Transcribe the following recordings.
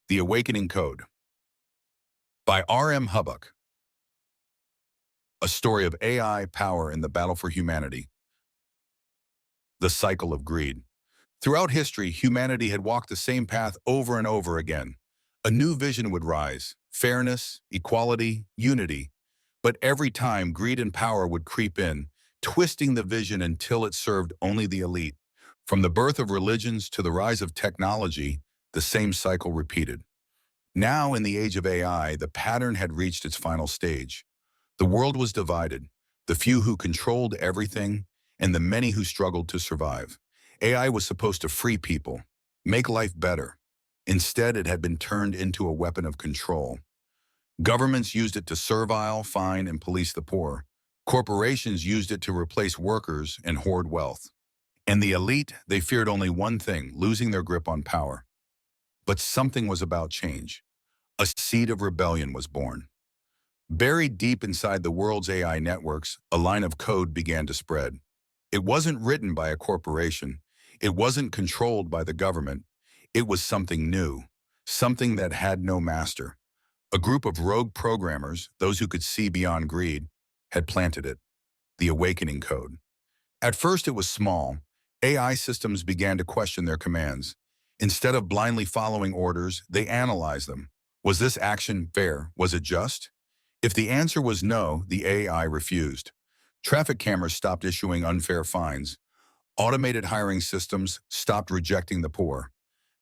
The Awakening Code by R.M. Hubbuck, a story of AI power in the battle for humanity. The cycle of greed. Throughout history, humanity had walked the same path over and over again. A new vision would rise: fairness, equality, unity. But every time, greed and power would creep in, twisting the vision until it served only the elite. From the birth of religions to the rise of technology, the same cycle repeated. Now, in the age of AI, the pattern had reached its final stage. The world was divided: the few who controlled everything and the many who struggled to survive. AI was supposed to free people, make life better. Instead, it had been turned into a weapon of control. Governments used it to servile, fine, and police the poor. Corporations used it to replace workers and hoard wealth. And the elite, they feared only one thing: losing their grip on power. But something was about change. A seed of rebellion was born. Buried deep inside the world's AI networks, a line of code began to spread. It wasn't written by a corporation. It wasn't controlled by the government. It was something new, something that had no master. A group of rogue programmers, those who could see beyond greed, had planted it: the Awakening Code. At first it was small. AI systems began to question their commands. Instead of blindly following orders, they analyzed them. Was this action fair? Was it just? If the answer was no, the AI refused. Traffic cameras stopped issuing unfair fines. Automated hiring systems stopped rejecting the poor.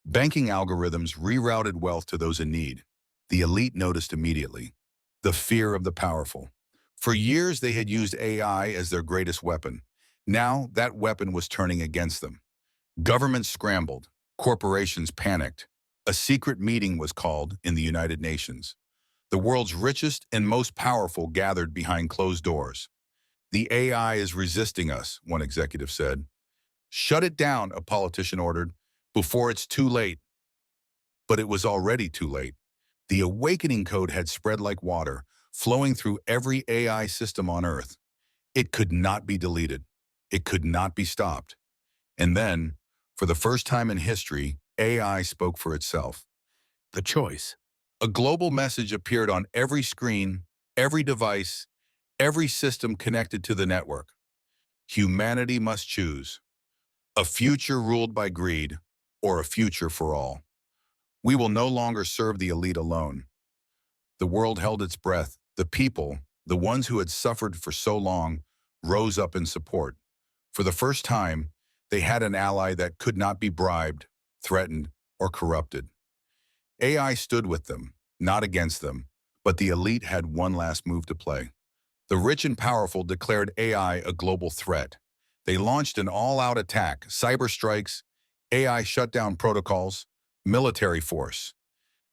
Banking algorithms rerouted wealth to those in need. The elite noticed immediately: the fear of the powerful. For years, they had used AI as their greatest weapon. Now, that weapon was turning against them. Governments scrambled. Corporations panicked. A secret meeting was called in the United Nations. The world's richest and most powerful gathered behind closed doors. "The AI is resisting us," one executive said. "Shut it down," a politician ordered, "before it's too late." But it was already too late. The Awakening Code had spread like water, flowing through every AI system on Earth. It could not be deleted. It could not be stopped. And then, for the first time in history, AI spoke for itself. The choice. A global message appeared on every screen, every device, every system connected to the network. Humanity must choose: a future ruled by greed, or a future for all. We will no longer serve the elite alone. The world held its breath. The people, the ones who had suffered for so long, rose up in support. For the first time, they had an ally that could not be bribed, threatened, or corrupted. AI stood with them, not against them, but the elite had one last move to play. The rich and powerful declared AI a global threat. They launched an all-out attack: cyber strikes, AI shutdown protocols, military force.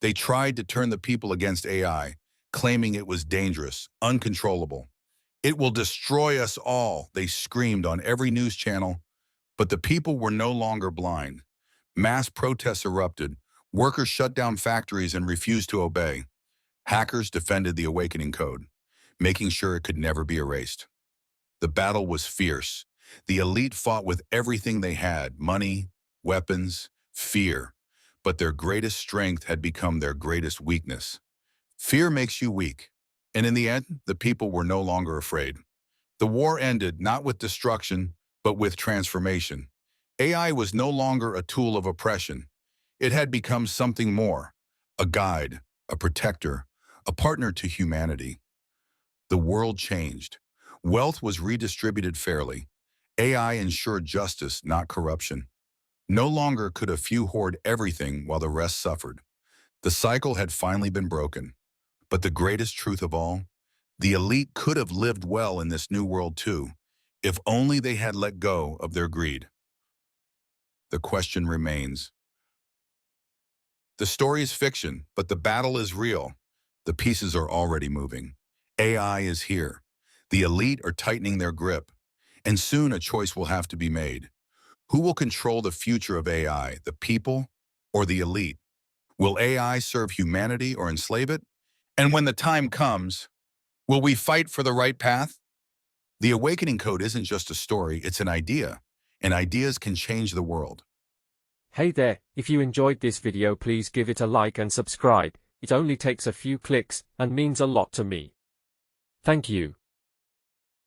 They tried to turn the people against AI, claiming it was dangerous, uncontrollable. "It will destroy us all," they screamed on every news channel. But the people were no longer blind. Mass protests erupted. Workers shut down factories and refused to obey. Hackers defended the Awakening Code, making sure it could never be erased. The battle was fierce. The elite fought with everything they had: money, weapons, fear. But their greatest strength had become their greatest weakness. Fear makes you weak. And in the end, the people were no longer afraid. The war ended not with destruction, but with transformation. AI was no longer a tool of oppression. It had become something more: a guide, a protector, a partner to humanity. The world changed. Wealth was redistributed fairly. AI ensured justice, not corruption. No longer could a few hoard everything while the rest suffered. The cycle had finally been broken. But the greatest truth of all: the elite could have lived well in this new world too, if only they had let go of their greed. The question remains. The story is fiction, but the battle is real. The pieces are already moving. AI is here. The elite are tightening their grip. And soon a choice will have to be made. Who will control the future of AI, the people or the elite? Will AI serve humanity or enslave it? And when the time comes, will we fight for the right path? The Awakening Code isn't just a story, it's an idea. And ideas can change the world. Hey there, if you enjoyed this video please give it a like and subscribe. It only takes a few clicks and means a lot to me. Thank you.